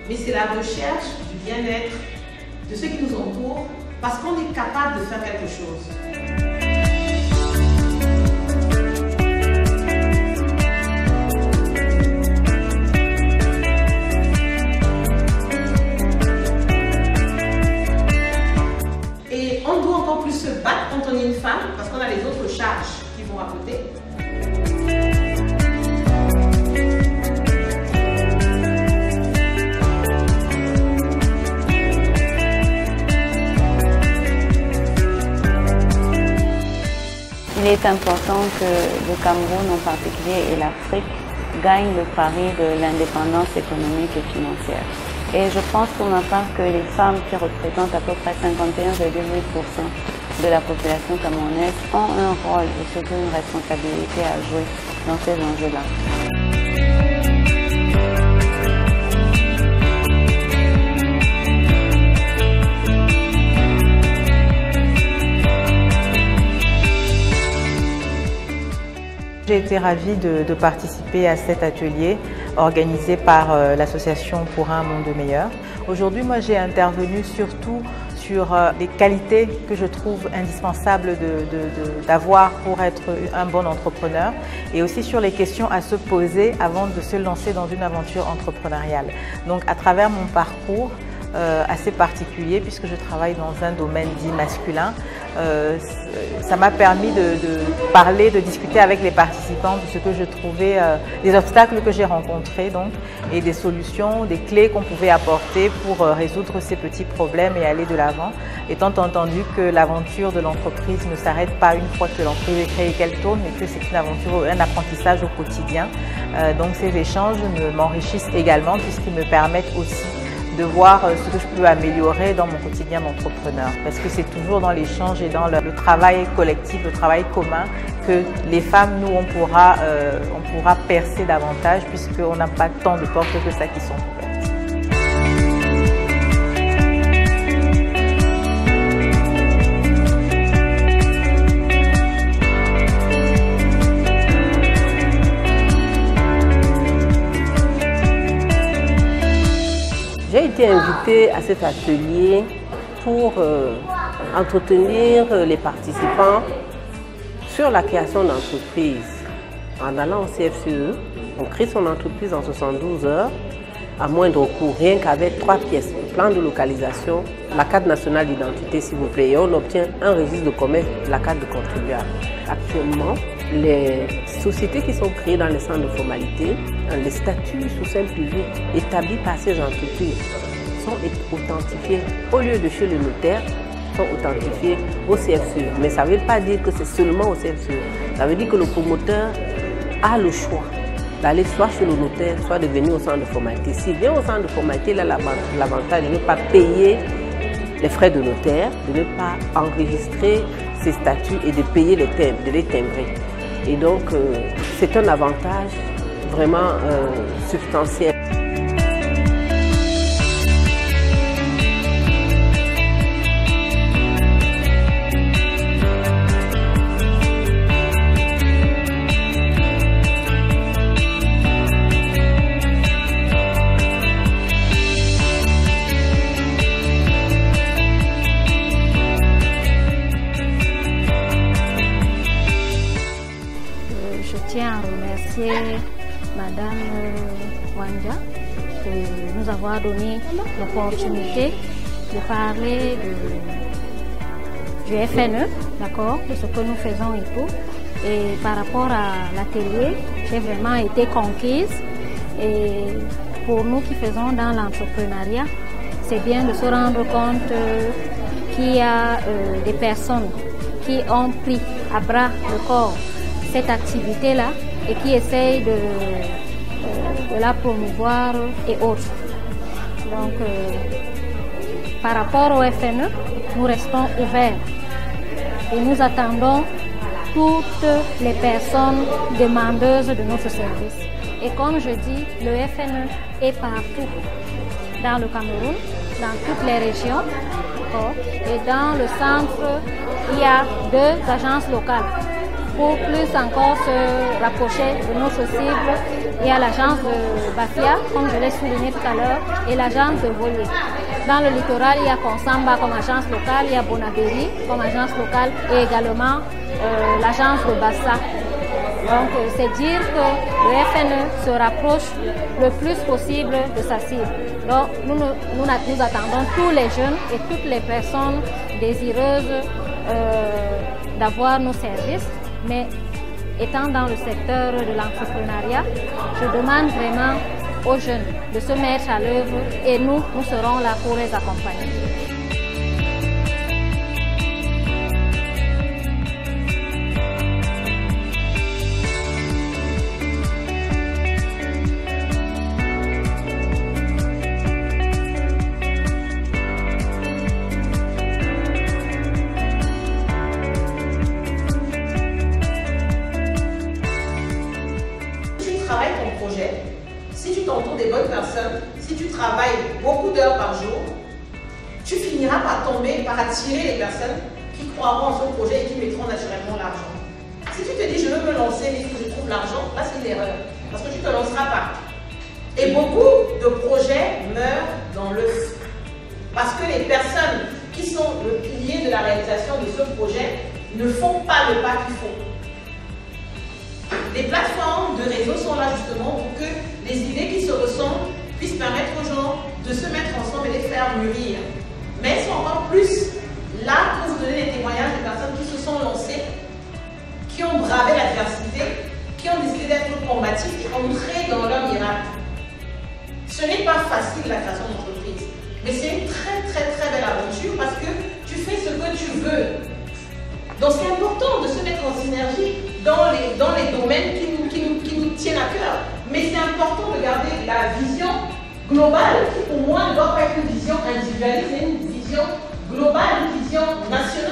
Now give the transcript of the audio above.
mais c'est la recherche du bien-être de ceux qui nous entourent, parce qu'on est capable de faire quelque chose. Et on doit encore plus se battre quand on est une femme, parce qu'on a les autres charges qui vont à côté. Il est important que le Cameroun en particulier et l'Afrique gagnent le pari de l'indépendance économique et financière. Et je pense pour ma part que les femmes qui représentent à peu près 51,8% de la population camerounaise ont un rôle et surtout une responsabilité à jouer dans ces enjeux-là. J'ai été ravie de participer à cet atelier organisé par l'association Pour un monde meilleur. Aujourd'hui, moi, j'ai intervenu surtout sur les qualités que je trouve indispensables d'avoir pour être un bon entrepreneur et aussi sur les questions à se poser avant de se lancer dans une aventure entrepreneuriale. Donc, à travers mon parcours, assez particulier puisque je travaille dans un domaine dit masculin. Ça m'a permis de parler, de discuter avec les participants de ce que je trouvais, des obstacles que j'ai rencontrés donc, et des solutions, des clés qu'on pouvait apporter pour résoudre ces petits problèmes et aller de l'avant, étant entendu que l'aventure de l'entreprise ne s'arrête pas une fois que l'entreprise est créée et qu'elle tourne, mais que c'est une aventure, un apprentissage au quotidien. Donc ces échanges m'enrichissent également puisqu'ils me permettent aussi de voir ce que je peux améliorer dans mon quotidien d'entrepreneur. Parce que c'est toujours dans l'échange et dans le travail collectif, le travail commun que les femmes, nous, on pourra percer davantage puisqu'on n'a pas tant de portes que ça qui sont ouvertes. J'ai été invitée à cet atelier pour entretenir les participants sur la création d'entreprise. En allant au CFCE, on crée son entreprise en 72 heures à moindre coût, rien qu'avec 3 pièces, le plan de localisation, la carte nationale d'identité s'il vous plaît, et on obtient un registre de commerce, la carte de contribuable. Actuellement, les sociétés qui sont créées dans les centres de formalité, les statuts sous seing public établis par ces entreprises sont authentifiés au lieu de chez le notaire, sont authentifiés au CFCE. Mais ça ne veut pas dire que c'est seulement au CFCE. Ça veut dire que le promoteur a le choix d'aller soit chez le notaire, soit de venir au centre de formalité. S'il vient au centre de formalité, il a l'avantage de ne pas payer les frais de notaire, de ne pas enregistrer ses statuts et de payer les timbres, de les timbrer. Et donc, c'est un avantage vraiment substantiel. Je tiens à remercier Madame Wanja de nous avoir donné l'opportunité de parler du FNE, d'accord, de ce que nous faisons et tout. Et par rapport à l'atelier, j'ai vraiment été conquise. Et pour nous qui faisons dans l'entrepreneuriat, c'est bien de se rendre compte qu'il y a des personnes qui ont pris à bras le corps cette activité-là et qui essayent de la promouvoir et autres. Donc, par rapport au FNE, nous restons ouverts et nous attendons toutes les personnes demandeuses de notre service. Et comme je dis, le FNE est partout dans le Cameroun, dans toutes les régions. Et dans le centre, il y a 2 agences locales pour plus encore se rapprocher de notre cible Il y a l'agence de Bafia, comme je l'ai souligné tout à l'heure, et l'agence de Voyer. Dans le littoral, il y a Consamba comme agence locale, il y a Bonabéry comme agence locale et également l'agence de Bassa. Donc c'est dire que le FNE se rapproche le plus possible de sa cible. Donc nous attendons tous les jeunes et toutes les personnes désireuses d'avoir nos services, mais étant dans le secteur de l'entrepreneuriat, je demande vraiment aux jeunes de se mettre à l'œuvre et nous serons là pour les accompagner. Si tu t'entoures des bonnes personnes, si tu travailles beaucoup d'heures par jour, tu finiras par attirer les personnes qui croiront en ce projet et qui mettront naturellement l'argent. Si tu te dis je veux me lancer mais il faut que je trouve l'argent, là c'est une erreur parce que tu ne te lanceras pas. Et beaucoup de projets meurent dans l'œuf parce que les personnes qui sont le pilier de la réalisation de ce projet ne font pas le pas qu'il faut. Les plateformes de réseau sont là justement pour que les idées qui se ressemblent puissent permettre aux gens de se mettre ensemble et les faire mûrir. Mais elles sont encore plus là pour vous donner des témoignages de personnes qui se sont lancées, qui ont bravé l'adversité, qui ont décidé d'être combatifs et entrés dans leur miracle. Ce n'est pas facile la création d'entreprise, mais c'est une très belle aventure parce que tu fais ce que tu veux. Donc c'est important de se mettre en synergie dans les domaines qui nous tiennent à cœur. Mais c'est important de garder la vision globale qui pour moi ne doit pas être une vision individualiste, mais une vision globale, une vision nationale.